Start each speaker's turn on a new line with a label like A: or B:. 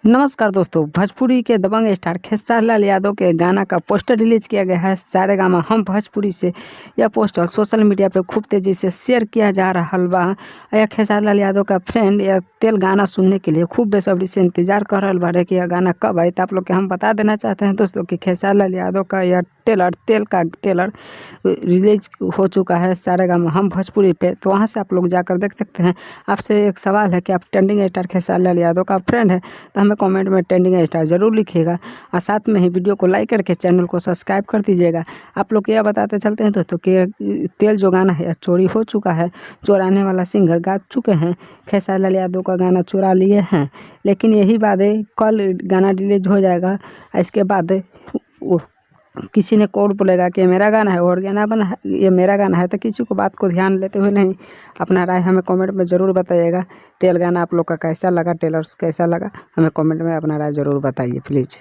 A: नमस्कार दोस्तों, भोजपुरी के दबंग स्टार खेसारी लाल यादव के गाना का पोस्टर रिलीज किया गया है सारेगामा हम भोजपुरी से। यह पोस्टर सोशल मीडिया पे खूब तेज़ी से शेयर किया जा रहा बा। यह खेसारी लाल यादव का फ्रेंड यह तेल गाना सुनने के लिए खूब बेसब्री से इंतजार कर रहा बारे कि यह गाना कब आए। तो आप लोग के हम बता देना चाहते हैं दोस्तों कि खेसारी लाल यादव का यह तेल का ट्रेलर रिलीज हो चुका है सारेगामा हम भोजपुरी पे। तो वहाँ से आप लोग जाकर देख सकते हैं। आपसे एक सवाल है कि आप ट्रेंडिंग स्टार खेसारी लाल यादव का फ्रेंड है तो हमें कमेंट में ट्रेंडिंग स्टार ज़रूर लिखिएगा और साथ में ही वीडियो को लाइक करके चैनल को सब्सक्राइब कर दीजिएगा। आप लोग यह बताते चलते हैं दोस्तों कि तेल जो गाना है चोरी हो चुका है। चुराने वाला सिंगर गा चुके हैं, खेसारी लाल यादव का गाना चुरा लिए हैं। लेकिन यही बात है, कल गाना रिलीज हो जाएगा। इसके बाद वो किसी ने कोड बोलेगा कि ये मेरा गाना है और गाना बना है, ये मेरा गाना है। तो किसी को बात को ध्यान लेते हुए नहीं अपना राय हमें कमेंट में ज़रूर बताइएगा। तेल गाना आप लोग का कैसा लगा, ट्रेलर कैसा लगा, हमें कमेंट में अपना राय ज़रूर बताइए प्लीज़।